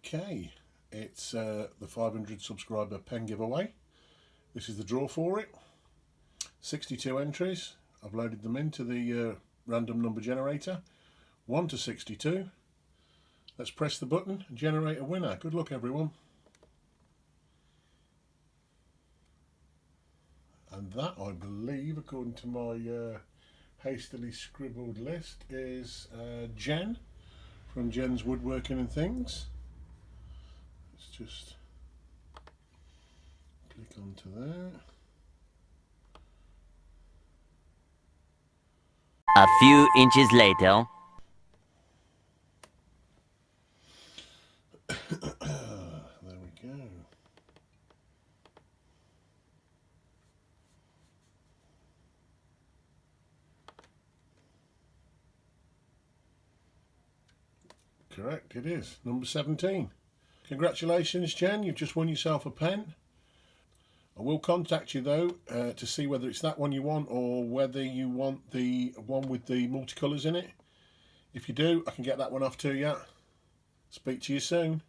Okay, it's the 500 subscriber pen giveaway. This is the draw for it. 62 entries. I've loaded them into the random number generator. 1 to 62. Let's press the button and generate a winner. Good luck, everyone. And that, I believe, according to my hastily scribbled list, is Jen from Jen's Woodworking and Things. Let's just click onto that. A few inches later. There we go. Correct, it is. Number 17. Congratulations, Jen, you've just won yourself a pen. I will contact you though to see whether it's that one you want or whether you want the one with the multicolours in it. If you do, I can get that one off to you. Speak to you soon.